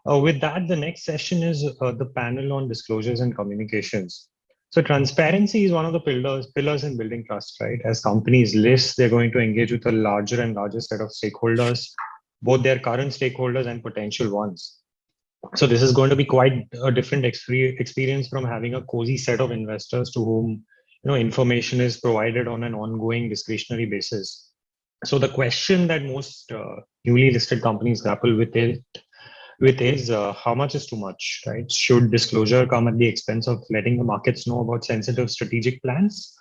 With that, the next session is the panel on disclosures and communications. So transparency is one of the pillars in building trust, right? As companies list, they're going to engage with a larger and larger set of stakeholders, both their current stakeholders and potential ones. So this is going to be quite a different experience from having a cozy set of investors to whom information is provided on an ongoing discretionary basis. So the question that most newly listed companies grapple with is how much is too much, right? Should disclosure come at the expense of letting the markets know about sensitive strategic plans,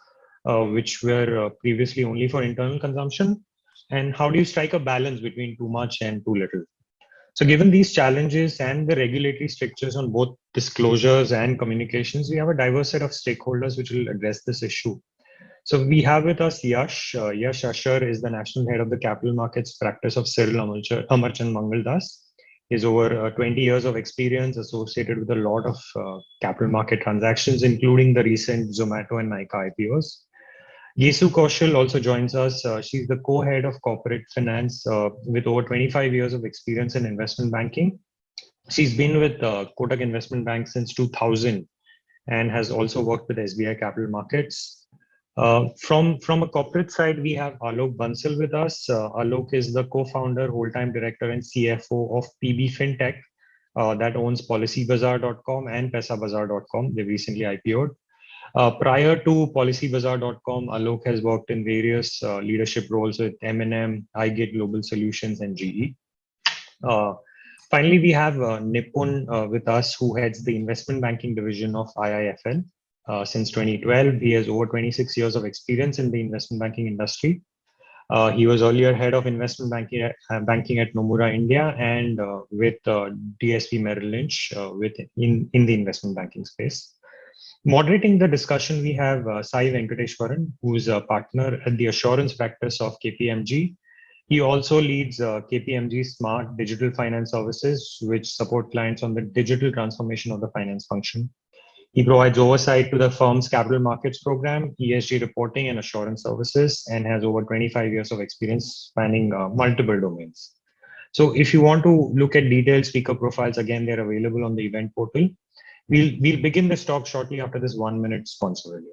which were previously only for internal consumption? And how do you strike a balance between too much and too little? So given these challenges and the regulatory strictures on both disclosures and communications, we have a diverse set of stakeholders which will address this issue. So we have with us Yash. Yash Ashar is the national head of the capital markets practice of Cyril, Amarchand, Mangaldas. He has over 20 years of experience associated with a lot of capital market transactions, including the recent Zomato and Nykaa IPOs. Gesu Kaushal also joins us. She's the co-head of corporate finance with over 25 years of experience in investment banking. She's been with Kotak Investment Bank since 2000 and has also worked with SBI Capital Markets. From a corporate side, we have Alok Bansal with us. Alok is the co-founder, whole-time director and CFO of PB Fintech that owns Policybazaar.com and Paisabazaar.com. They've recently IPO'd. Prior to Policybazaar.com, Alok has worked in various leadership roles with M&M, iGate Global Solutions, and GE. Finally, we have Nipul with us, who heads the investment banking division of IIFL. Since 2012, he has over 26 years of experience in the investment banking industry. He was earlier head of investment banking at Nomura India and with DSP Merrill Lynch in the investment banking space. Moderating the discussion, we have Sai Venkateshwaran, who is a partner at the assurance practice of KPMG. He also leads KPMG's Smart Digital Finance Services, which support clients on the digital transformation of the finance function. He provides oversight to the firm's capital markets program, ESG reporting and assurance services, and has over 25 years of experience spanning multiple domains. So if you want to look at detailed speaker profiles, again, they're available on the event portal. We'll begin this talk shortly after this 1-minute sponsor video.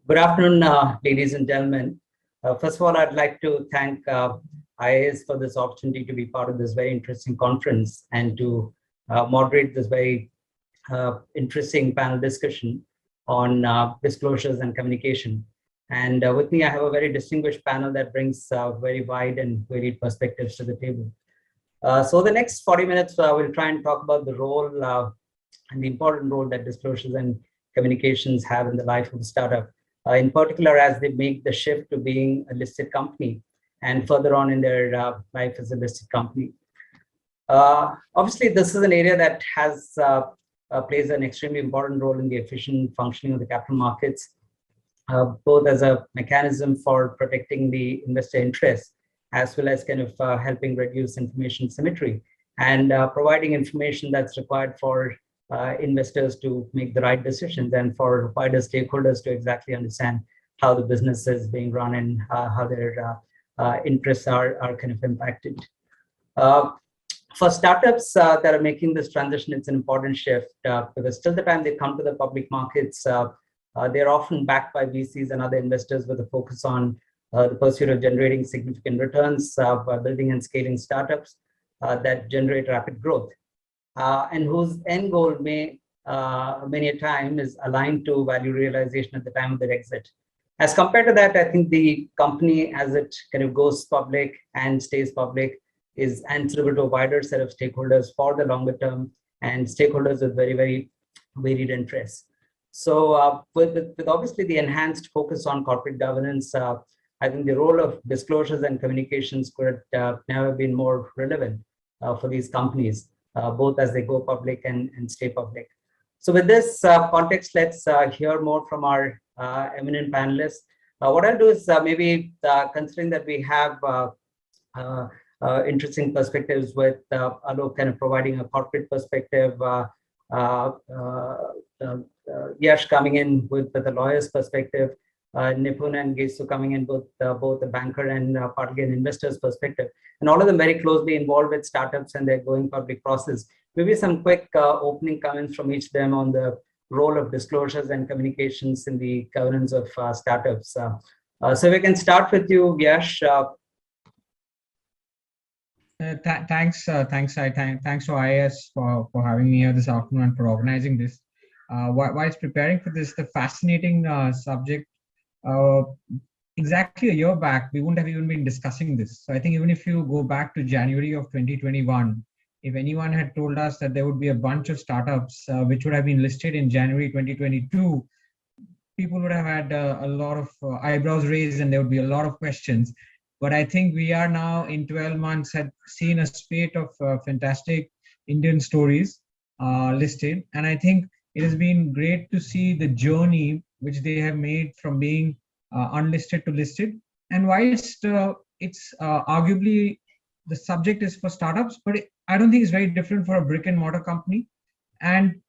Good afternoon, ladies and gentlemen. First of all, I'd like to thank IiAS for this opportunity to be part of this very interesting conference and to moderate this very interesting panel discussion on disclosures and communication. And with me, I have a very distinguished panel that brings very wide and varied perspectives to the table. So the next 40 minutes, we'll try and talk about the role and the important role that disclosures and communications have in the life of a startup. In particular, as they make the shift to being a listed company and further on in their life as a listed company. Obviously, this is an area that has plays an extremely important role in the efficient functioning of the capital markets, both as a mechanism for protecting the investor interests as well as kind of helping reduce information symmetry and providing information that's required for investors to make the right decisions and for wider stakeholders to exactly understand how the business is being run and how their interests are kind of impacted. For startups that are making this transition, it's an important shift because till the time they come to the public markets, they're often backed by VCs and other investors with a focus on the pursuit of generating significant returns by building and scaling startups that generate rapid growth and whose end goal may many a time is aligned to value realization at the time of their exit. As compared to that, I think the company as it kind of goes public and stays public is answerable to a wider set of stakeholders for the longer term and stakeholders with very, very varied interests. So with obviously the enhanced focus on corporate governance, I think the role of disclosures and communications could never been more relevant for these companies, both as they go public and stay public. So with this context, let's hear more from our eminent panelists. What I'll do is maybe considering that we have interesting perspectives with Alok kind of providing a corporate perspective, Yash coming in with a lawyer's perspective, Nipul and Gesu coming in with both a banker and partly an investor's perspective, and all of them very closely involved with startups and their going public process. Maybe some quick opening comments from each of them on the role of disclosures and communications in the governance of startups. So we can start with you, Yash. Thanks to IiAS for having me here this afternoon and for organizing this. While preparing for this, the fascinating subject, exactly a year back, we wouldn't have even been discussing this. So I think even if you go back to January of 2021, if anyone had told us that there would be a bunch of startups which would have been listed in January 2022, people would have had a lot of eyebrows raised and there would be a lot of questions. But I think we are now in 12 months had seen a spate of fantastic Indian stories listed. And I think it has been great to see the journey which they have made from being unlisted to listed. And whilst it's arguably the subject is for startups, but I don't think it's very different for a brick and mortar company. And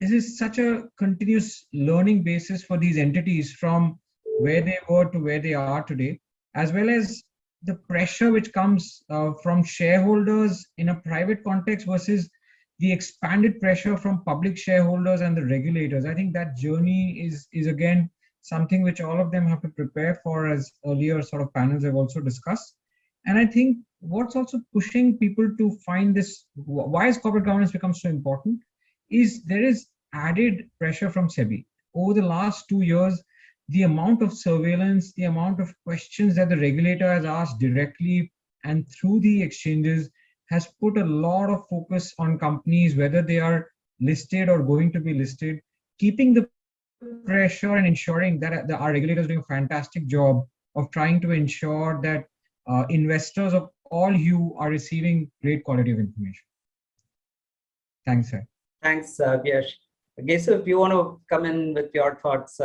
this is such a continuous learning basis for these entities from where they were to where they are today, as well as the pressure which comes from shareholders in a private context versus the expanded pressure from public shareholders and the regulators. I think that journey is again something which all of them have to prepare for, as earlier sort of panels have also discussed. And I think what's also pushing people to find this, why has corporate governance become so important, is there is added pressure from SEBI. Over the last 2 years, the amount of surveillance, the amount of questions that the regulator has asked directly and through the exchanges has put a lot of focus on companies, whether they are listed or going to be listed, keeping the pressure and ensuring that our regulators are doing a fantastic job of trying to ensure that investors of all hue are receiving great quality of information. Thanks, sir. Thanks, Yash. Gesu, if you want to come in with your thoughts.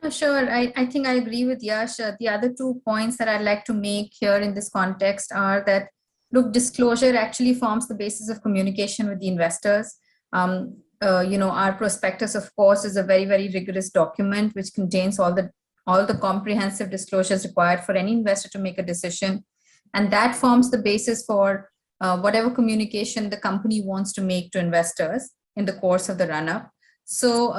Sure, I think I agree with Yash. The other 2 points that I'd like to make here in this context are that, look, disclosure actually forms the basis of communication with the investors. Our prospectus, of course, is a very, very rigorous document which contains all the comprehensive disclosures required for any investor to make a decision. And that forms the basis for whatever communication the company wants to make to investors in the course of the run-up. So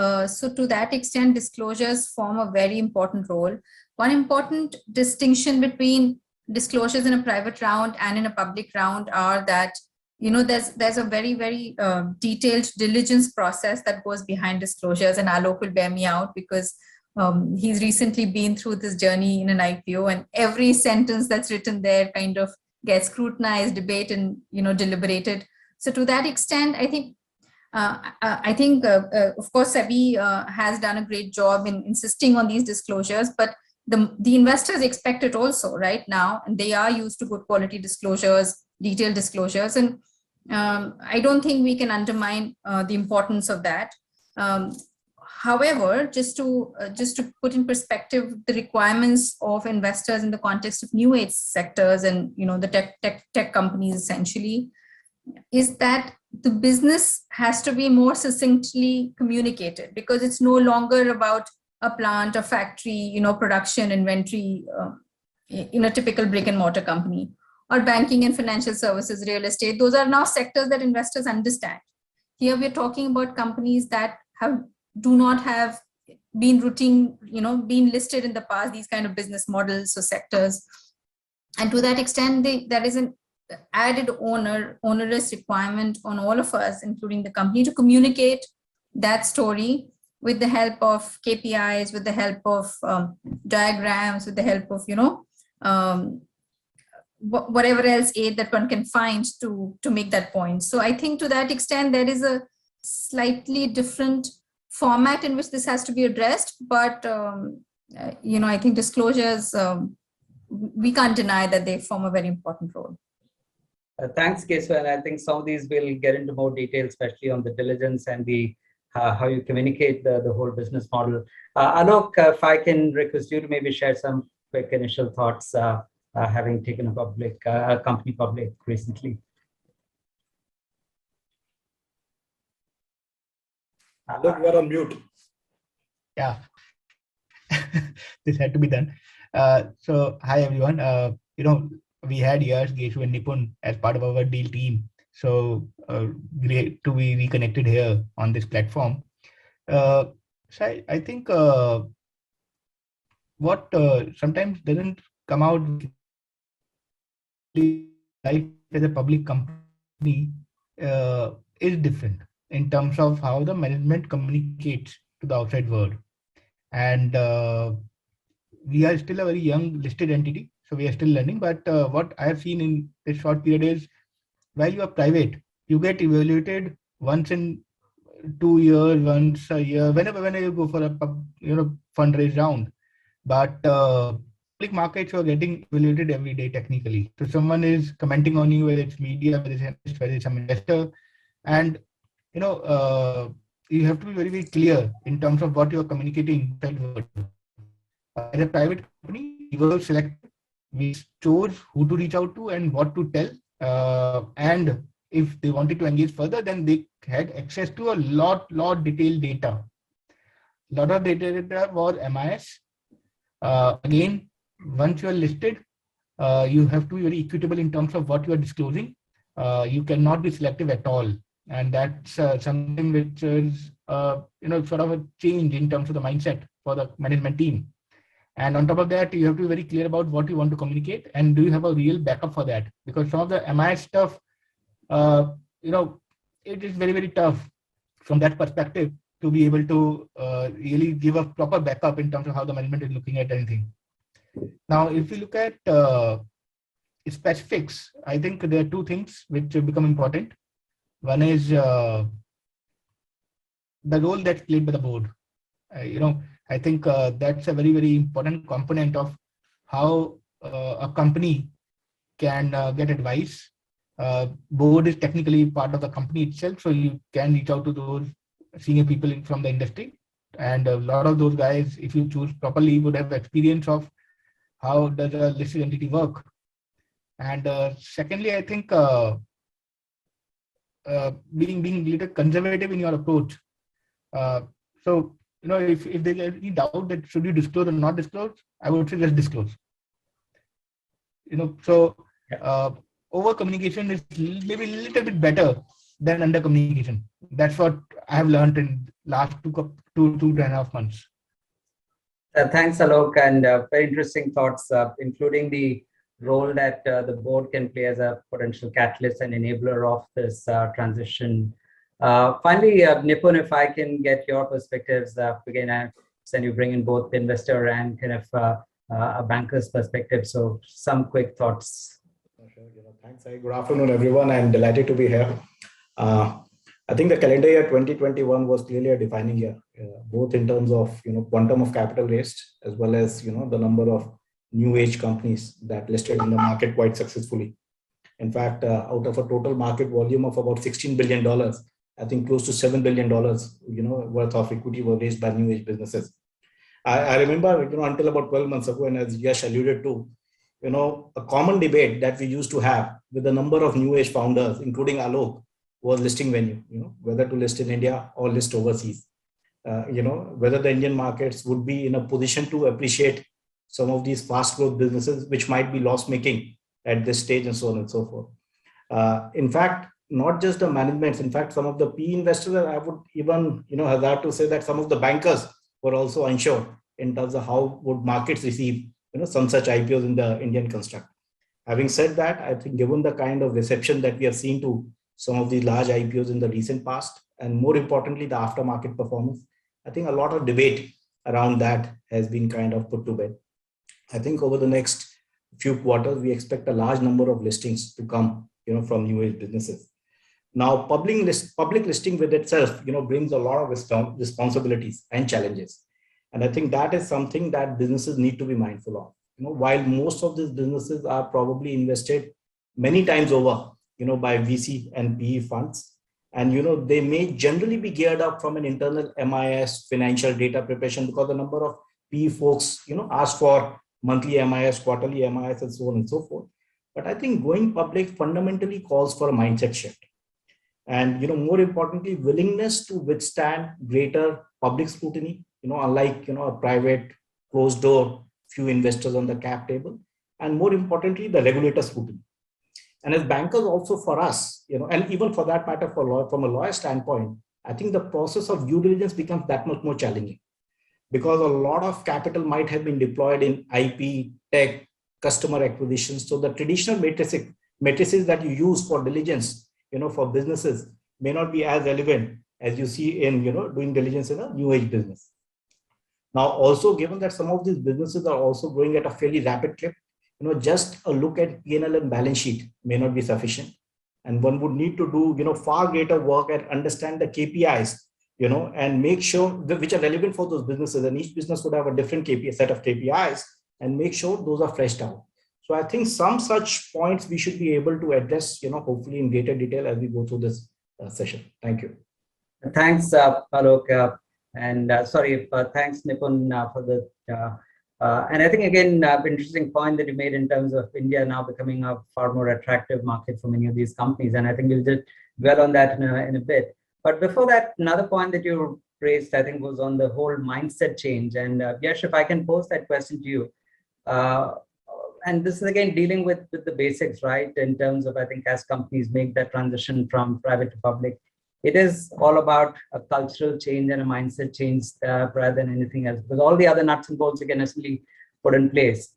to that extent, disclosures form a very important role. One important distinction between disclosures in a private round and in a public round are that, there's a very, very detailed diligence process that goes behind disclosures, and Alok will bear me out because he's recently been through this journey in an IPO, and every sentence that's written there kind of gets scrutinized, debated, and deliberated. So to that extent, I think of course SEBI has done a great job in insisting on these disclosures, but the investors expect it also right now, and they are used to good quality disclosures, detailed disclosures, and I don't think we can undermine the importance of that. However, just to put in perspective the requirements of investors in the context of new age sectors and the tech companies essentially, is that the business has to be more succinctly communicated, because it's no longer about a plant, a factory, production, inventory in a typical brick and mortar company, or banking and financial services, real estate. Those are now sectors that investors understand. Here we're talking about companies that do not have been been listed in the past, these kind of business models or sectors. And to that extent, there is an added onerous requirement on all of us, including the company, to communicate that story with the help of KPIs, with the help of diagrams, with the help of, whatever else aid that one can find to make that point. So I think to that extent, there is a slightly different format in which this has to be addressed. But, I think disclosures, we can't deny that they form a very important role. Thanks, Gesu. And I think some of these will get into more detail, especially on the diligence and the how you communicate the whole business model. Alok, if I can request you to maybe share some quick initial thoughts, having taken a company public recently. Alok, you are on mute. Yeah, this had to be done. So, hi everyone. We had Yash, Gesu, and Nipul as part of our deal team. So great to be reconnected here on this platform. So I think what sometimes doesn't come out life as a public company is different in terms of how the management communicates to the outside world. And we are still a very young listed entity, so we are still learning. But what I have seen in this short period is, while you are private, you get evaluated once in 2 years, once a year, whenever you go for a fundraise round. But public markets, you are getting evaluated every day technically. So someone is commenting on you, whether it's media, whether it's some investor, and you have to be very, very clear in terms of what you are communicating. As a private company, we were selected. We chose who to reach out to and what to tell. And if they wanted to engage further, then they had access to a lot detailed data. A lot of data was MIS. Again, once you are listed, you have to be very equitable in terms of what you are disclosing. You cannot be selective at all. And that's something which is, sort of a change in terms of the mindset for the management team. And on top of that, you have to be very clear about what you want to communicate, and do you have a real backup for that? Because some of the MI stuff, it is very, very tough from that perspective to be able to really give a proper backup in terms of how the management is looking at anything. Now, if you look at specifics, I think there are two things which become important. One is the role that's played by the board. I think that's a very, very important component of how a company can get advice. Board is technically part of the company itself, so you can reach out to those senior people from the industry. And a lot of those guys, if you choose properly, would have experience of how does a listed entity work. And secondly, I think being a little conservative in your approach. So, if there's any doubt that should you disclose or not disclose, I would say just disclose. Over communication is maybe a little bit better than under communication. That's what I have learned in last two and a half months. Thanks, Alok, and very interesting thoughts, including the role that the board can play as a potential catalyst and enabler of this transition. Finally, Nipul, if I can get your perspectives, again, I understand you bring in both investor and kind of a banker's perspective. So some quick thoughts. Sure. Thanks. Good afternoon, everyone. I'm delighted to be here. I think the calendar year 2021 was clearly a defining year, both in terms of quantum of capital raised, as well as the number of new age companies that listed in the market quite successfully. In fact, out of a total market volume of about $16 billion, I think close to $7 billion, worth of equity were raised by new age businesses. I remember, until about 12 months ago, and as Yash alluded to, a common debate that we used to have with a number of new age founders, including Alok, was listing venue, whether to list in India or list overseas. Whether the Indian markets would be in a position to appreciate some of these fast growth businesses, which might be loss making at this stage, and so on and so forth. In fact, not just the managements, in fact, some of the PE investors, I would even, hazard to say that some of the bankers were also unsure in terms of how would markets receive, some such IPOs in the Indian construct. Having said that, I think given the kind of reception that we have seen to some of these large IPOs in the recent past, and more importantly, the aftermarket performance, I think a lot of debate around that has been kind of put to bed. I think over the next few quarters, we expect a large number of listings to come, from new age businesses. Now, public listing with itself, brings a lot of responsibilities and challenges. And I think that is something that businesses need to be mindful of. While most of these businesses are probably invested many times over, by VC and PE funds, and they may generally be geared up from an internal MIS financial data preparation, because the number of PE folks, ask for monthly MIS, quarterly MIS, and so on and so forth. But I think going public fundamentally calls for a mindset shift. And more importantly, willingness to withstand greater public scrutiny, unlike a private closed door, few investors on the cap table, and more importantly, the regulator scrutiny. And as bankers, also for us, and even for that matter, from a lawyer standpoint, I think the process of due diligence becomes that much more challenging, because a lot of capital might have been deployed in IP, tech, customer acquisition. So the traditional matrices that you use for diligence, for businesses may not be as relevant as you see in, doing diligence in a new age business. Now, also given that some of these businesses are also growing at a fairly rapid clip, just a look at P&L and balance sheet may not be sufficient. And one would need to do, far greater work and understand the KPIs, and make sure which are relevant for those businesses. And each business would have a different set of KPIs, and make sure those are fleshed out. So I think some such points we should be able to address, hopefully in greater detail as we go through this session. Thank you. Thanks, Alok. Thanks, Nipul, for the. And I think, again, interesting point that you made in terms of India now becoming a far more attractive market for many of these companies. And I think we'll just dwell on that in a bit. But before that, another point that you raised, I think, was on the whole mindset change. And Yash, if I can pose that question to you. And this is, again, dealing with the basics, right? In terms of, I think, as companies make that transition from private to public, it is all about a cultural change and a mindset change rather than anything else, because all the other nuts and bolts you can necessarily put in place.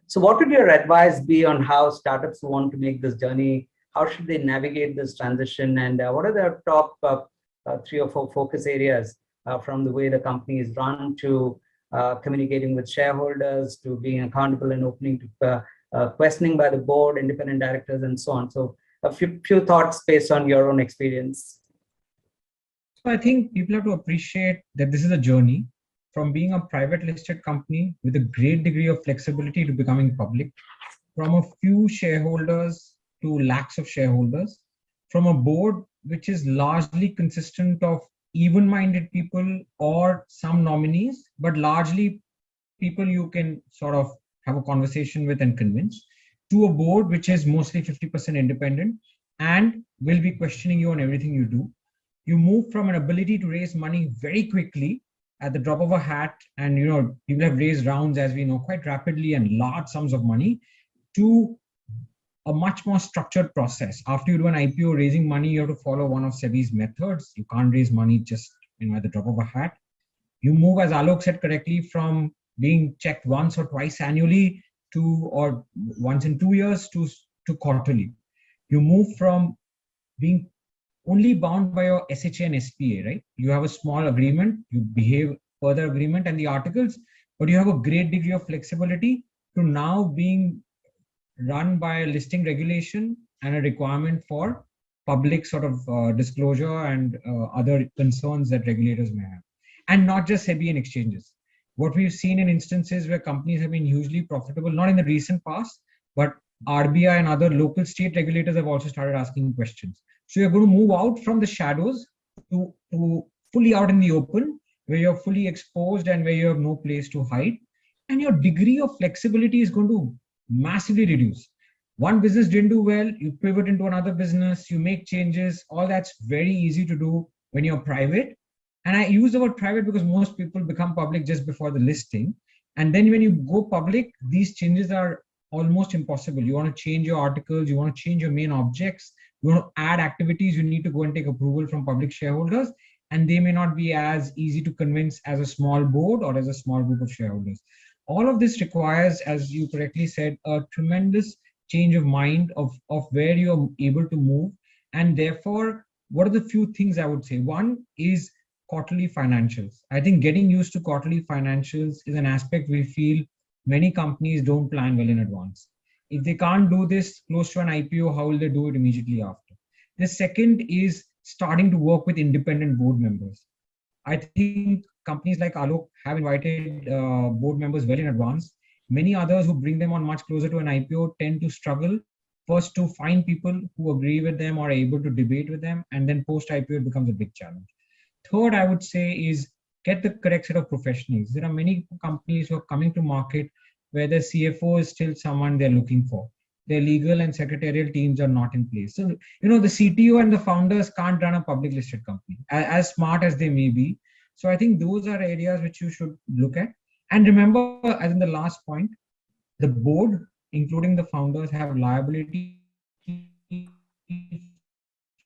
So what would your advice be on how startups who want to make this journey, how should they navigate this transition? And what are their top 3 or 4 focus areas from the way the company is run to communicating with shareholders, to being accountable and opening to questioning by the board, independent directors, and so on. So a few thoughts based on your own experience. So I think people have to appreciate that this is a journey from being a private listed company with a great degree of flexibility to becoming public, from a few shareholders to lakhs of shareholders, from a board which is largely consistent of even-minded people or some nominees, but largely people you can sort of have a conversation with and convince, to a board which is mostly 50% independent and will be questioning you on everything you do. You move from an ability to raise money very quickly at the drop of a hat, and people have raised rounds, as we know, quite rapidly and large sums of money, to a much more structured process. After you do an IPO raising money, you have to follow one of SEBI's methods. You can't raise money just at the drop of a hat. You move, as Alok said correctly, from being checked once or twice annually or once in 2 years to quarterly. You move from being only bound by your SHA and SPA, right? You have a small agreement, you behave further agreement and the articles, but you have a great degree of flexibility to now being run by a listing regulation and a requirement for public sort of disclosure and other concerns that regulators may have. And not just SEBI and exchanges. What we've seen in instances where companies have been hugely profitable, not in the recent past, but RBI and other local state regulators have also started asking questions. So you're going to move out from the shadows to fully out in the open, where you're fully exposed and where you have no place to hide. And your degree of flexibility is going to massively reduce. One business didn't do well, you pivot into another business, you make changes. All that's very easy to do when you're private. And I use the word private because most people become public just before the listing. And then when you go public, these changes are almost impossible. You want to change your articles, you want to change your main objects, you want to add activities, you need to go and take approval from public shareholders. And they may not be as easy to convince as a small board or as a small group of shareholders. All of this requires, as you correctly said, a tremendous change of mind of where you're able to move. And therefore, what are the few things I would say? One is quarterly financials. I think getting used to quarterly financials is an aspect we feel many companies don't plan well in advance. If they can't do this close to an IPO, how will they do it immediately after? The second is starting to work with independent board members. I think companies like Alok have invited board members well in advance. Many others who bring them on much closer to an IPO tend to struggle first to find people who agree with them or are able to debate with them, and then post IPO it becomes a big challenge. Third, I would say is get the correct set of professionals. There are many companies who are coming to market where the CFO is still someone they're looking for. Their legal and secretarial teams are not in place. So, the CTO and the founders can't run a public listed company, as smart as they may be. So I think those are areas which you should look at. And remember, as in the last point, the board, including the founders, have liability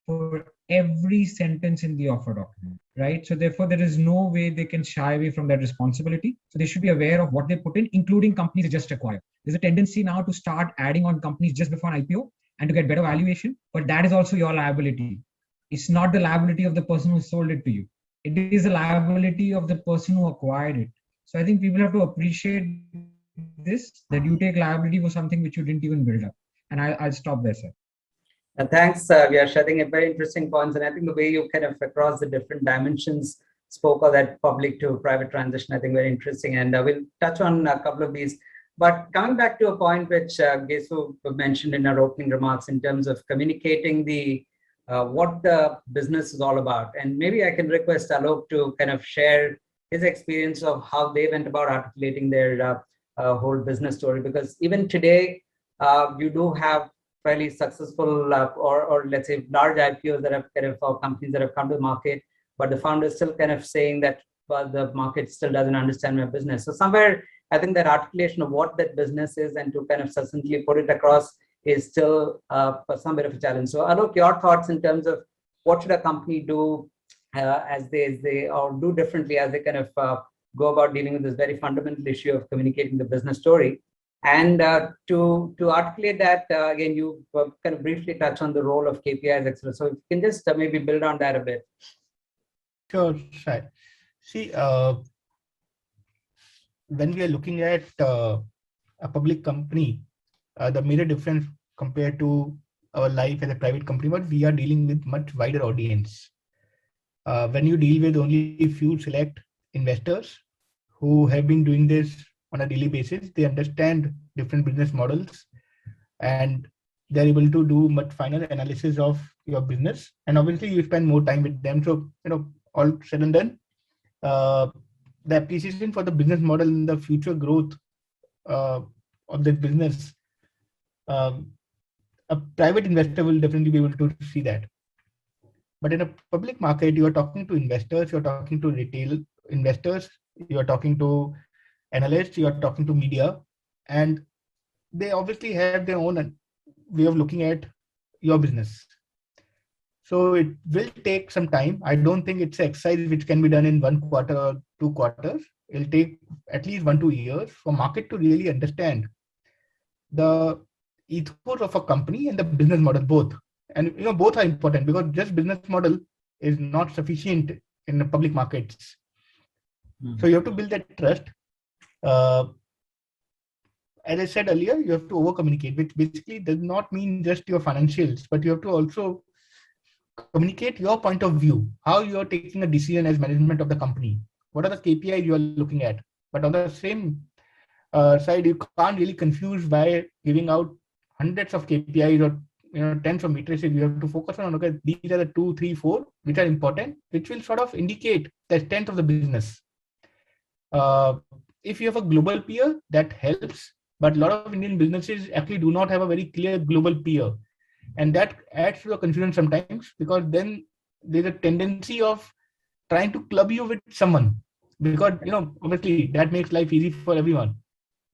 for every sentence in the offer document, right? So therefore, there is no way they can shy away from that responsibility. So they should be aware of what they put in, including companies they just acquired. There's a tendency now to start adding on companies just before an IPO and to get better valuation, but that is also your liability. It's not the liability of the person who sold it to you. It is the liability of the person who acquired it. So I think people have to appreciate this, that you take liability for something which you didn't even build up. And I'll stop there, sir. Thanks, Yash. I think a very interesting points. And I think the way you kind of across the different dimensions spoke of that public to private transition, I think very interesting. And we'll touch on a couple of these. But coming back to a point which Gesu mentioned in our opening remarks in terms of communicating the what the business is all about. And maybe I can request Alok to kind of share his experience of how they went about articulating their whole business story. Because even today, you do have fairly successful or let's say large IPOs that have kind of or companies that have come to the market, but the founder is still kind of saying that the market still doesn't understand my business. So somewhere, I think that articulation of what that business is and to kind of succinctly put it across is still some bit of a challenge. So Alok, your thoughts in terms of what should a company do as they or do differently as they kind of go about dealing with this very fundamental issue of communicating the business story. And to articulate that, again, you kind of briefly touch on the role of KPIs, etc. So if you can just maybe build on that a bit. Sure, Sai. See, when we are looking at a public company, the major difference compared to our life as a private company, but we are dealing with much wider audience. When you deal with only a few select investors who have been doing this on a daily basis, they understand different business models and they're able to do much finer analysis of your business. And obviously you spend more time with them. So, all said and done, the appreciation for the business model and the future growth of the business, a private investor will definitely be able to see that. But in a public market, you are talking to investors, you're talking to retail investors, you're talking to analysts, you are talking to media, and they obviously have their own way of looking at your business. So it will take some time. I don't think it's an exercise which can be done in 1 quarter or 2 quarters. It'll take at least 1-2 years for market to really understand the ethos of a company and the business model both. And both are important because just business model is not sufficient in the public markets. So you have to build that trust. As I said earlier, you have to over-communicate, which basically does not mean just your financials, but you have to also communicate your point of view, how you are taking a decision as management of the company. What are the KPIs you are looking at? But on the same side, you can't really confuse by giving out hundreds of KPIs or tens of matrices. You have to focus on, okay, these are the 2, 3, 4 which are important, which will sort of indicate the strength of the business. If you have a global peer, that helps, but a lot of Indian businesses actually do not have a very clear global peer, and that adds to the confusion sometimes, because then there's a tendency of trying to club you with someone, because obviously that makes life easy for everyone,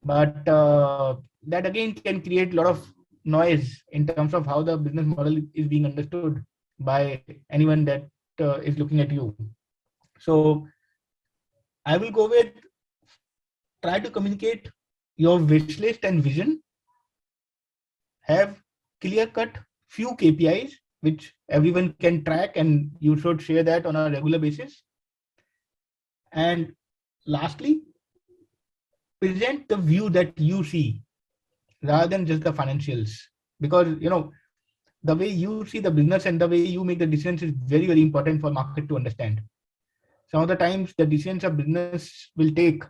but that again can create a lot of noise in terms of how the business model is being understood by anyone that is looking at you. So I will go with, try to communicate your wish list and vision, have clear-cut few KPIs which everyone can track, and you should share that on a regular basis. And lastly, present the view that you see rather than just the financials, because the way you see the business and the way you make the decisions is very, very important for market to understand. Some of the times the decisions a business will take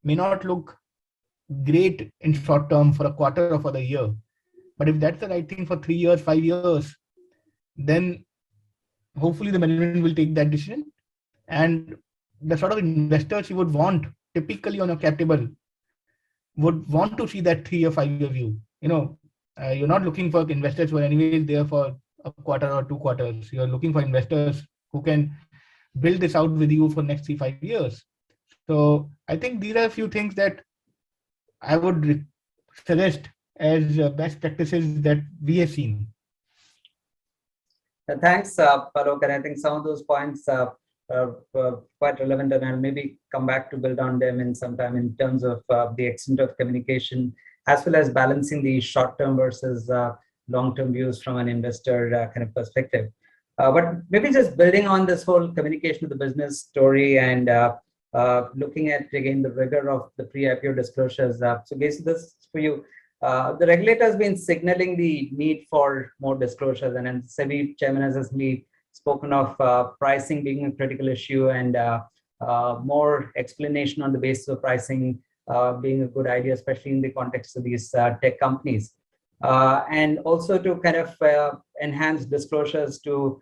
may not look great in short term for a quarter or for the year, but if that's the right thing for 3 years, 5 years, then hopefully the management will take that decision. And the sort of investors you would want typically on a cap table would want to see that 3 or 5 year view. You're not looking for investors who are anyways there for a quarter or 2 quarters. You're looking for investors who can build this out with you for next 3-5 years. So I think these are a few things that I would suggest as best practices that we have seen. Thanks, Alok. And I think some of those points are quite relevant, and I'll maybe come back to build on them in some time in terms of the extent of communication, as well as balancing the short-term versus long-term views from an investor kind of perspective. But maybe just building on this whole communication of the business story and looking at, again, the rigor of the pre-IPO disclosures. So Gesu, this is for you. The regulator has been signaling the need for more disclosures, and SEBI chairman has recently spoken of pricing being a critical issue, and more explanation on the basis of pricing being a good idea, especially in the context of these tech companies. And also to kind of enhance disclosures to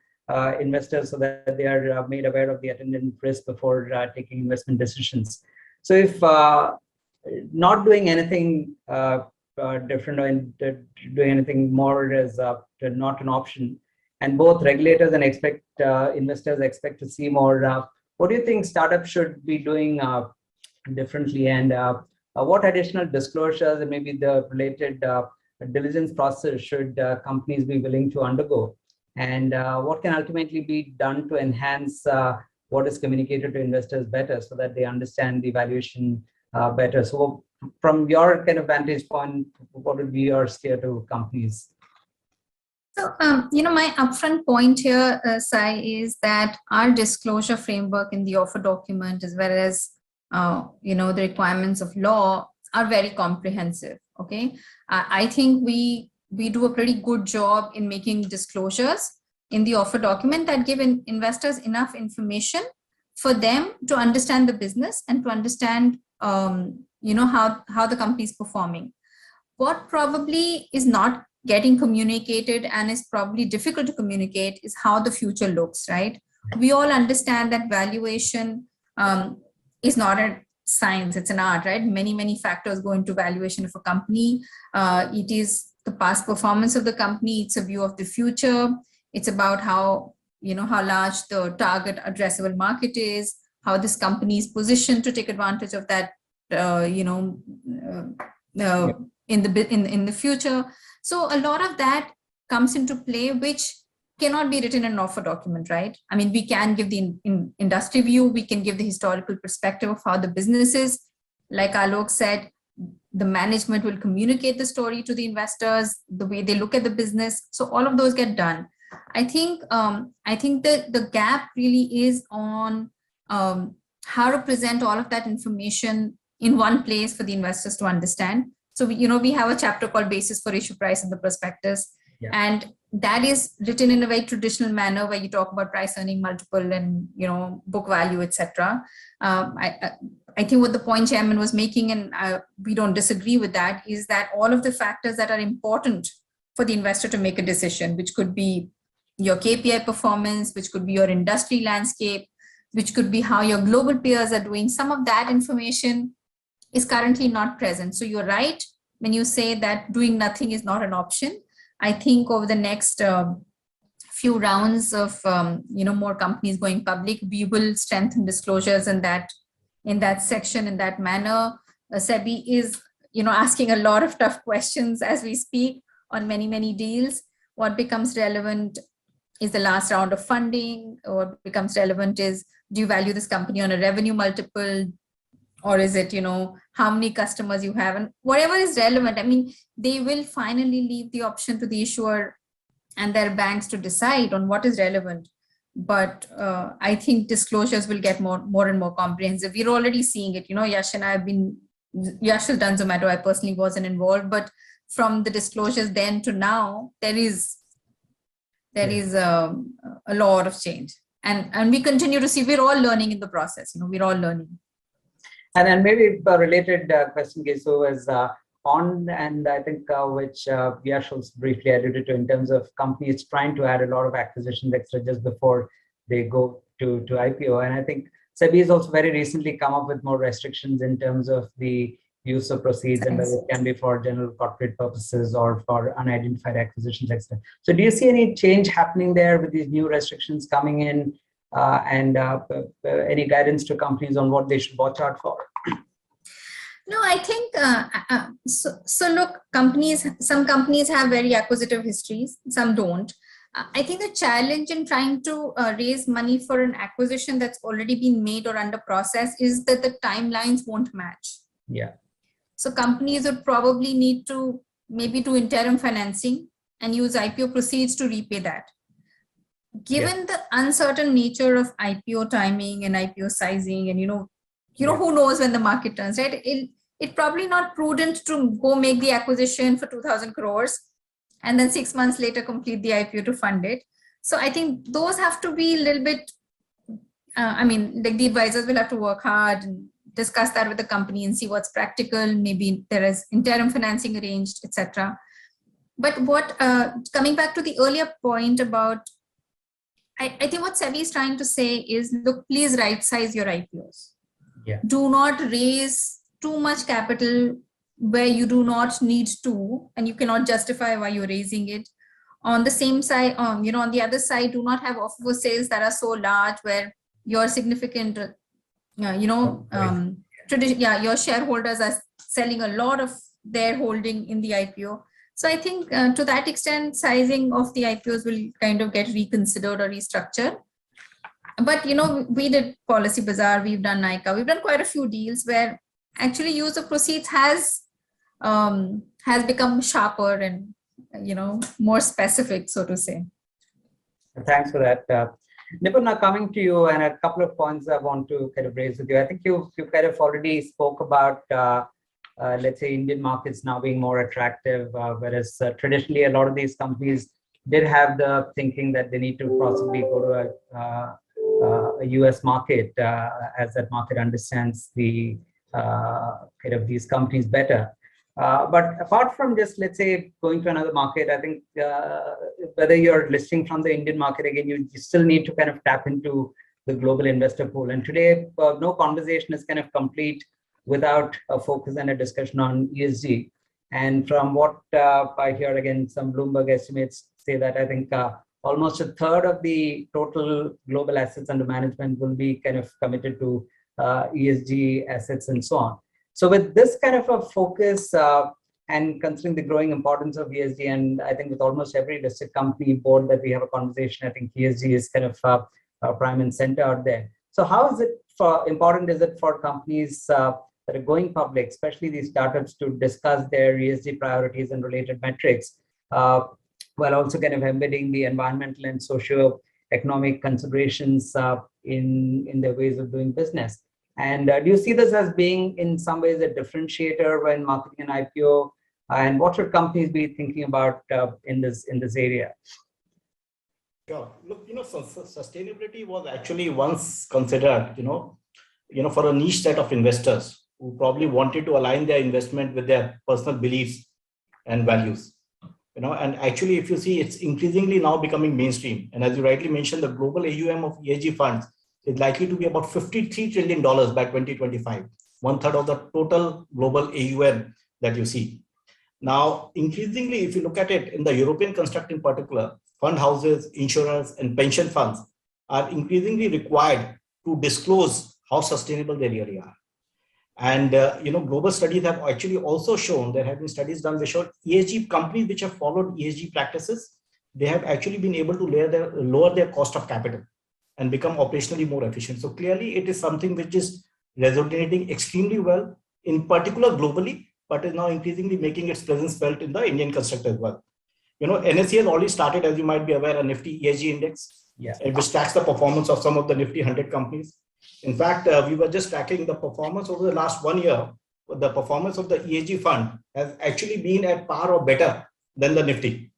investors so that they are made aware of the attendant risk before taking investment decisions. So if not doing anything different or doing anything more is not an option, and both regulators and investors expect to see more, what do you think startups should be doing differently, and what additional disclosures and maybe the related diligence process should companies be willing to undergo, and what can ultimately be done to enhance what is communicated to investors better so that they understand the valuation better? So from your kind of vantage point, what would be your steer to companies? So, my upfront point here, Sai, is that our disclosure framework in the offer document, as well as, the requirements of law, are very comprehensive. Okay. I think we do a pretty good job in making disclosures in the offer document that give investors enough information for them to understand the business and to understand, how the company is performing. What probably is not getting communicated and is probably difficult to communicate is how the future looks, right? We all understand that valuation is not a science, it's an art, right? Many, many factors go into valuation of a company. It is the past performance of the company, it's a view of the future, it's about how large the target addressable market is, how this company is positioned to take advantage of that, in the future. So a lot of that comes into play, which cannot be written in an offer document, right? I mean, we can give the industry view, we can give the historical perspective of how the business is. Like Alok said, the management will communicate the story to the investors, the way they look at the business. So all of those get done. I think that the gap really is on how to present all of that information in one place for the investors to understand. So we have a chapter called Basis for Issue Price in the prospectus, and that is written in a very traditional manner where you talk about price earning multiple and book value, etc. I think what the point chairman was making, and we don't disagree with that, is that all of the factors that are important for the investor to make a decision, which could be your KPI performance, which could be your industry landscape, which could be how your global peers are doing. Some of that information is currently not present. So you're right when you say that doing nothing is not an option. I think over the next few rounds of more companies going public, we will strengthen disclosures in that section, in that manner. SEBI is asking a lot of tough questions as we speak on many deals. What becomes relevant is the last round of funding. What becomes relevant is, do you value this company on a revenue multiple, or is it how many customers you have, and whatever is relevant. I mean, they will finally leave the option to the issuer and their banks to decide on what is relevant. But I think disclosures will get more and more comprehensive. We're already seeing it. Yash and I have been, Yash has done Zomato. I personally wasn't involved, but from the disclosures then to now, there is a lot of change, and we continue to see. We're all learning in the process. We're all learning. And then maybe a related question, Gesu, is on, and I think which Yash also briefly alluded to in terms of companies trying to add a lot of acquisitions extra just before they go to IPO. And I think SEBI has also very recently come up with more restrictions in terms of the use of proceeds, and whether it can be for general corporate purposes or for unidentified acquisitions, etc. So do you see any change happening there with these new restrictions coming in, and any guidance to companies on what they should watch out for? No, I think, so look, some companies have very acquisitive histories, some don't. I think the challenge in trying to raise money for an acquisition that's already been made or under process is that the timelines won't match. Yeah. So companies would probably need to maybe do interim financing and use IPO proceeds to repay that. Given the uncertain nature of IPO timing and IPO sizing, and who knows when the market turns, right? It's probably not prudent to go make the acquisition for 2,000 crores and then 6 months later complete the IPO to fund it. So I think those have to be a little bit, the advisors will have to work hard and discuss that with the company and see what's practical. Maybe there is interim financing arranged, etc. But what, coming back to the earlier point about, I think what SEBI is trying to say is, look, please right size your IPOs. Yeah. Do not raise too much capital where you do not need to, and you cannot justify why you're raising it. On the same side, on the other side, do not have offer sales that are so large where your significant, your shareholders are selling a lot of their holding in the IPO. So I think to that extent, sizing of the IPOs will kind of get reconsidered or restructured. But, we did Policybazaar, we've done Nykaa, we've done quite a few deals where actually use of proceeds has become sharper and, more specific, so to say. Thanks for that. Nipul, now coming to you, and a couple of points I want to kind of raise with you. I think you kind of already spoke about, let's say, Indian markets now being more attractive, whereas traditionally a lot of these companies did have the thinking that they need to possibly go to a US market, as that market understands the kind of these companies better. But apart from just, let's say, going to another market, I think whether you're listing from the Indian market, again, you still need to kind of tap into the global investor pool. And today, no conversation is kind of complete without a focus and a discussion on ESG. And from what I hear, again, some Bloomberg estimates say that I think almost a third of the total global assets under management will be kind of committed to ESG assets and so on. So with this kind of a focus and considering the growing importance of ESG, and I think with almost every listed company board that we have a conversation, I think ESG is kind of prime and center out there. So how is it important is it for companies that are going public, especially these startups, to discuss their ESG priorities and related metrics, while also kind of embedding the environmental and socio-economic considerations in their ways of doing business? And do you see this as being in some ways a differentiator when marketing an IPO? And what should companies be thinking about in this area? Sure. Look, sustainability was actually once considered, for a niche set of investors who probably wanted to align their investment with their personal beliefs and values. And actually, if you see, it's increasingly now becoming mainstream. And as you rightly mentioned, the global AUM of ESG funds is likely to be about $53 trillion by 2025, 1/3 of the total global AUM that you see. Now, increasingly, if you look at it in the European construct in particular, fund houses, insurers, and pension funds are increasingly required to disclose how sustainable they really are. And global studies have actually also shown, there have been studies done which showed ESG companies which have followed ESG practices, they have actually been able to lower their cost of capital and become operationally more efficient. So clearly, it is something which is resonating extremely well, in particular globally, but is now increasingly making its presence felt in the Indian construct as well. NSE has already started, as you might be aware, a Nifty Esg Index, which tracks the performance of some of the Nifty 100 companies. In fact, we were just tracking the performance over the last 1 year. The performance of the ESG fund has actually been at par or better than the Nifty.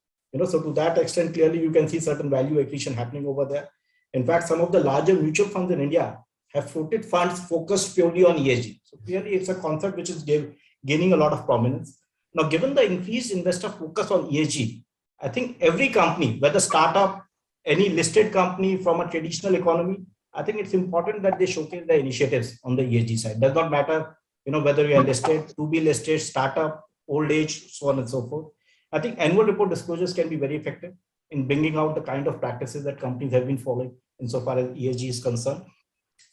So to that extent, clearly you can see certain value accretion happening over there. In fact, some of the larger mutual funds in India have floated funds focused purely on ESG. So clearly it's a concept which is gaining a lot of prominence. Now, given the increased investor focus on ESG, I think every company, whether startup, any listed company from a traditional economy, I think it's important that they showcase their initiatives on the ESG side. Does not matter, whether you are listed, to be listed, startup, old age, so on and so forth. I think annual report disclosures can be very effective in bringing out the kind of practices that companies have been following insofar as ESG is concerned.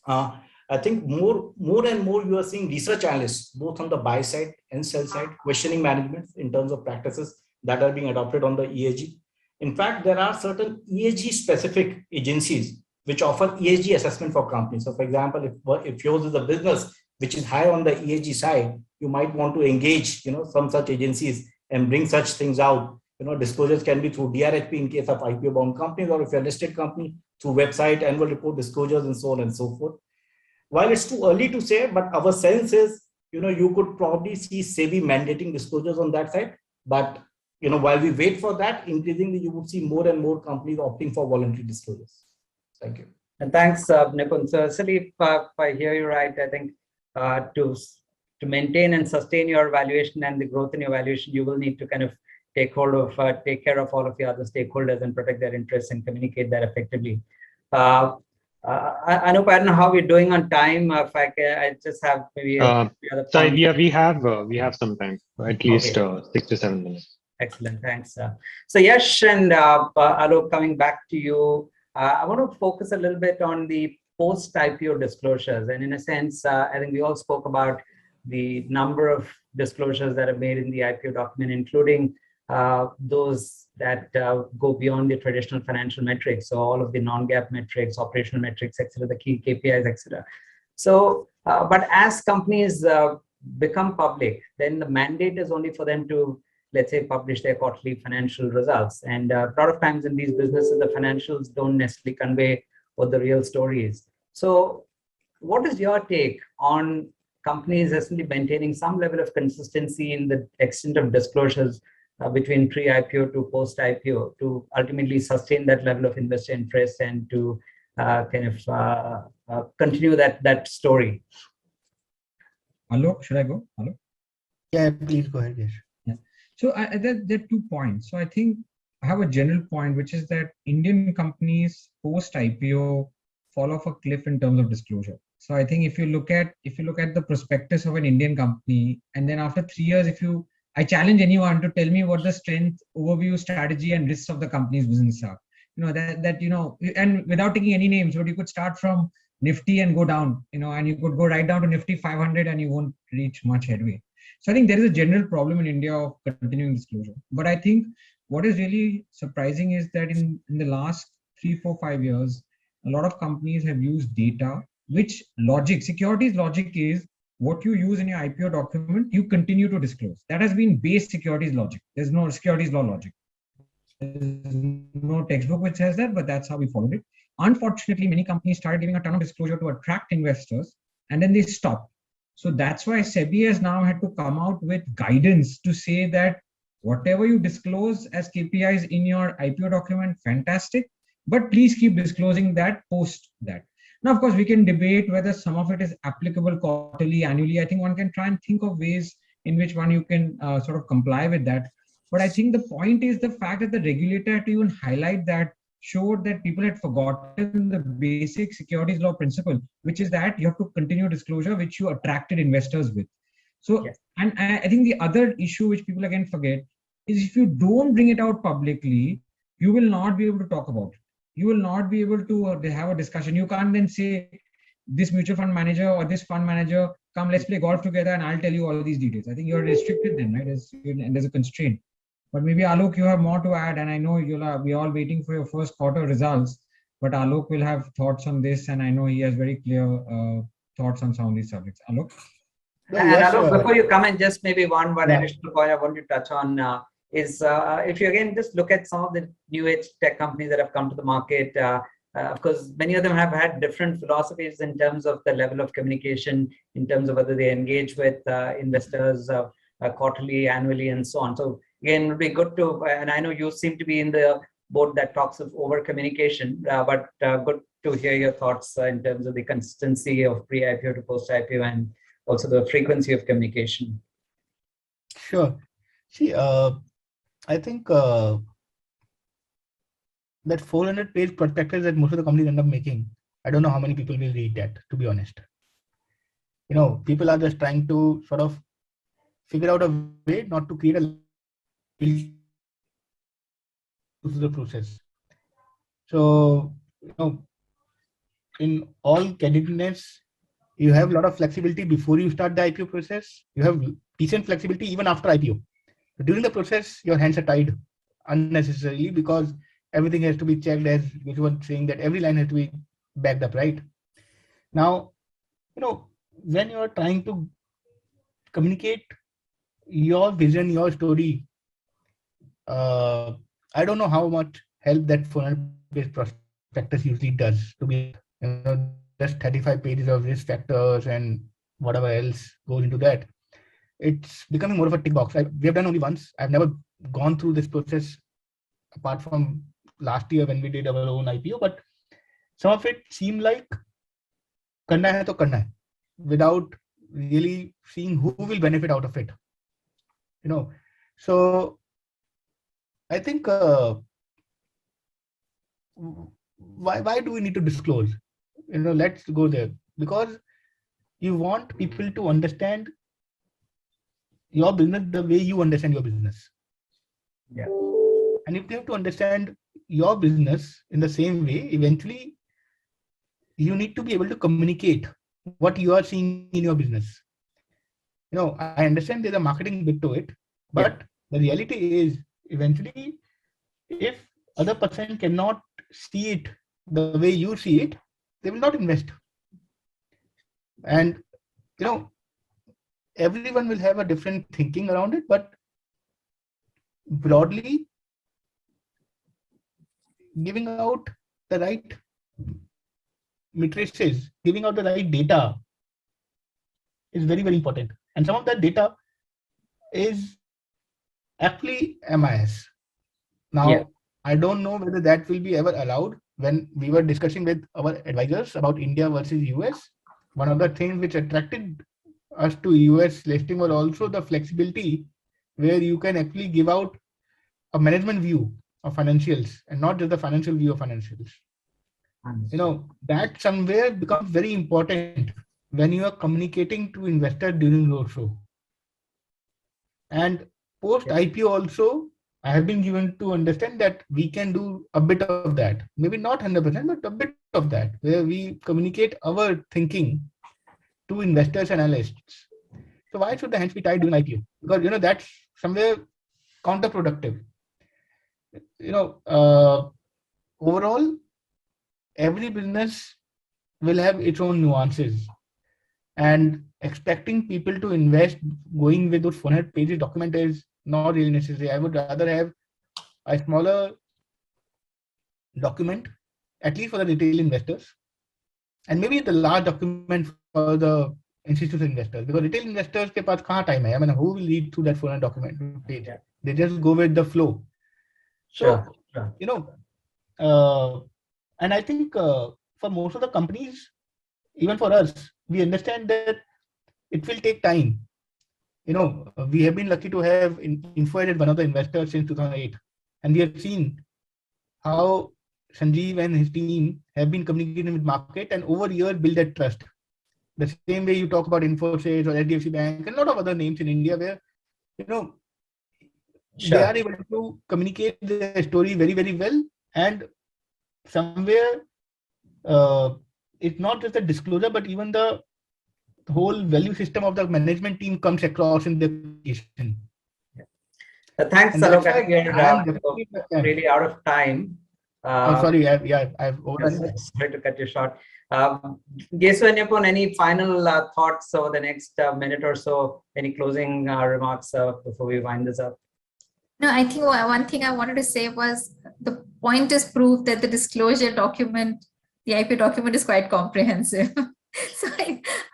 I think more and more you are seeing research analysts, both on the buy side and sell side, questioning management in terms of practices that are being adopted on the ESG. In fact, there are certain ESG specific agencies which offer ESG assessment for companies. So for example, if yours is a business which is high on the ESG side, you might want to engage, some such agencies and bring such things out. Disclosures can be through DRHP in case of IPO bound companies, or if you're a listed company, through website, annual report disclosures, and so on and so forth. While it's too early to say, but our sense is, you could probably see SEBI mandating disclosures on that side. But, while we wait for that, increasingly you would see more and more companies opting for voluntary disclosures. Thank you. And thanks, Nipul. So, if I hear you right, I think to maintain and sustain your valuation and the growth in your valuation, you will need to kind of take care of all of the other stakeholders and protect their interests and communicate that effectively. I don't know how we're doing on time. If I just have maybe Sorry, we have some time, at least 6 to 7 minutes. Excellent, thanks. So Yash and Alok, coming back to you, I want to focus a little bit on the post-IPO disclosures. And in a sense, I think we all spoke about the number of disclosures that are made in the IPO document, including those that go beyond the traditional financial metrics. So all of the non-GAAP metrics, operational metrics, etc., the key KPIs, etc. So, but as companies become public, then the mandate is only for them to, let's say, publish their quarterly financial results. And a lot of times in these businesses, the financials don't necessarily convey what the real story is. So what is your take on companies essentially maintaining some level of consistency in the extent of disclosures between pre-IPO to post-IPO to ultimately sustain that level of investor interest and to continue that story? Alok, should I go? Alok? Yeah, please go ahead. Yes. Yeah. So there are 2 points. So I think I have a general point, which is that Indian companies post-IPO fall off a cliff in terms of disclosure. So I think if you look at the prospectus of an Indian company, and then after 3 years, I challenge anyone to tell me what the strength, overview, strategy, and risks of the company's business are. And without taking any names, but you could start from Nifty and go down, and you could go right down to Nifty 500 and you won't reach much headway. So I think there is a general problem in India of continuing disclosure. But I think what is really surprising is that in the last 3, 4, 5 years, a lot of companies have used data, which securities logic is what you use in your IPO document, you continue to disclose. That has been base securities logic. There's no securities law logic. There's no textbook which says that, but that's how we followed it. Unfortunately, many companies started giving a ton of disclosure to attract investors, and then they stopped. So that's why SEBI has now had to come out with guidance to say that whatever you disclose as KPIs in your IPO document, fantastic, but please keep disclosing that post that. Now, of course, we can debate whether some of it is applicable quarterly, annually. I think one can try and think of ways in which you can sort of comply with that. But I think the point is the fact that the regulator had to even highlight that showed that people had forgotten the basic securities law principle, which is that you have to continue disclosure, which you attracted investors with. So, and I think the other issue which people again forget is if you don't bring it out publicly, you will not be able to talk about it. You will not be able to have a discussion. You can't then say this mutual fund manager or this fund manager, come, let's play golf together and I'll tell you all these details. I think you're restricted then, right? And there's a constraint. But maybe Alok, you have more to add, and I know we're all waiting for your first quarter results, but Alok will have thoughts on this, and I know he has very clear thoughts on some of these subjects. Alok? And Alok, before you come in, just maybe one additional point I want to touch on is if you again just look at some of the new age tech companies that have come to the market, of course, many of them have had different philosophies in terms of the level of communication, in terms of whether they engage with investors quarterly, annually, and so on. So again, it would be good to, and I know you seem to be in the board that talks of over communication, but good to hear your thoughts in terms of the consistency of pre-IPO to post-IPO and also the frequency of communication. Sure. See, I think that 400-page prospectus that most of the companies end up making, I don't know how many people will read that, to be honest. People are just trying to sort of figure out a way not to create a the process. So, in all candidness, you have a lot of flexibility before you start the IPO process. You have decent flexibility even after IPO. But during the process, your hands are tied unnecessarily because everything has to be checked, as which was saying that every line has to be backed up, right? Now, when you are trying to communicate your vision, your story, I don't know how much help that 400-page prospectus usually does. To be just 35 pages of risk factors and whatever else goes into that. It's becoming more of a tick box. We have done only once. I've never gone through this process apart from last year when we did our own IPO, but some of it seemed like karna hai to karna hai, without really seeing who will benefit out of it. So I think why do we need to disclose? Let's go there, because you want people to understand your business the way you understand your business. Yeah. And if they have to understand your business in the same way, eventually you need to be able to communicate what you are seeing in your business. I understand there's a marketing bit to it, but the reality is eventually if other person cannot see it the way you see it, they will not invest. And everyone will have a different thinking around it, but broadly giving out the right matrices, giving out the right data is very, very important. And some of that data is actually IiAS. Now, I don't know whether that will be ever allowed. When we were discussing with our advisors about India versus US, one of the things which attracted us to US listing was also the flexibility where you can actually give out a management view of financials and not just the financial view of financials. That somewhere becomes very important when you are communicating to investors during roadshow. And post IPO also, I have been given to understand that we can do a bit of that, maybe not 100%, but a bit of that, where we communicate our thinking to investors and analysts. So why should the hands be tied during IPO? Because that's somewhere counterproductive. Overall, every business will have its own nuances, and expecting people to invest going with those 400 pages document is not really necessary. I would rather have a smaller document, at least for the retail investors, and maybe the large document for the institutional investors, because retail investors ke paas kahan time hai? I mean, who will read through that 400 document page? They just go with the flow. So, and I think for most of the companies, even for us, we understand that it will take time we have been lucky to have Info Edge as one of the investors since 2008. And we have seen how Sanjeev and his team have been communicating with market and over years build that trust. The same way you talk about Infosys or HDFC Bank and a lot of other names in India where, Sure. they are able to communicate their story very, very well. And somewhere it's not just the disclosure, but even the whole value system of the management team comes across in the communication. Thanks, And Alok. that's I think why we're really out of time. sorry, I've overrun. Sorry to cut you short. Gesu and Nipul, any final thoughts over the next minute or so? Any closing remarks before we wind this up? No, I think one thing I wanted to say was the point is proof that the disclosure document, the IP document, is quite comprehensive. So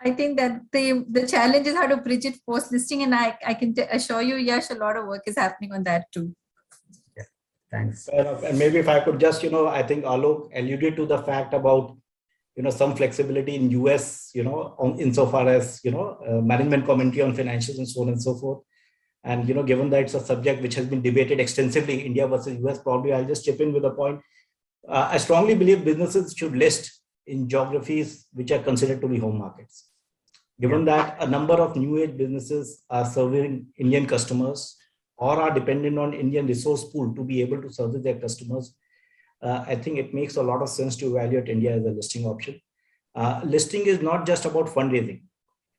I think that the challenge is how to bridge it post listing, and I can assure you, Yash, a lot of work is happening on that too. Yeah, thanks. Fair enough. And maybe if I could just, I think Alok alluded to the fact about some flexibility in US, insofar as management commentary on financials and so on and so forth. And given that it's a subject which has been debated extensively, India versus US, probably I'll just chip in with a point. I strongly believe businesses should list in geographies which are considered to be home markets. Given that a number of new age businesses are serving Indian customers or are dependent on Indian resource pool to be able to service their customers, I think it makes a lot of sense to evaluate India as a listing option. Listing is not just about fundraising.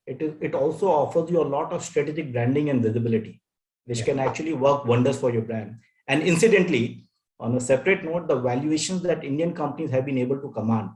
It also offers you a lot of strategic branding and visibility, which can actually work wonders for your brand. And incidentally, on a separate note, the valuations that Indian companies have been able to command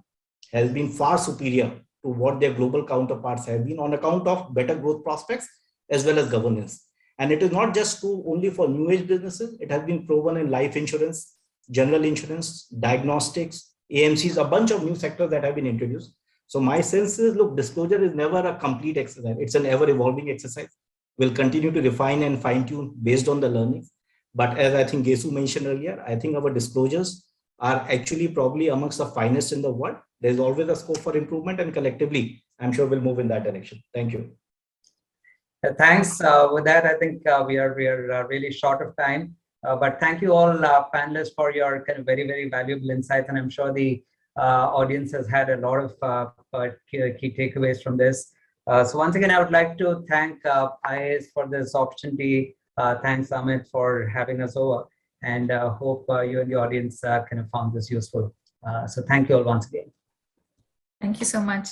has been far superior to what their global counterparts have been on account of better growth prospects as well as governance. And it is not just true only for new age businesses. It has been proven in life insurance, general insurance, diagnostics, AMCs, a bunch of new sectors that have been introduced. So my sense is, look, disclosure is never a complete exercise. It's an ever evolving exercise. We'll continue to refine and fine tune based on the learnings. But as I think Gesu mentioned earlier, I think our disclosures are actually probably amongst the finest in the world. There's always a scope for improvement, and collectively, I'm sure we'll move in that direction. Thank you. Thanks. With that, I think we are really short of time. But thank you all panelists for your kind of very, very valuable insights. And I'm sure the audience has had a lot of key takeaways from this. So once again, I would like to thank IiAS for this opportunity. Thanks, Amit, for having us over. And hope you and the audience kind of found this useful. So thank you all once again. Thank you so much.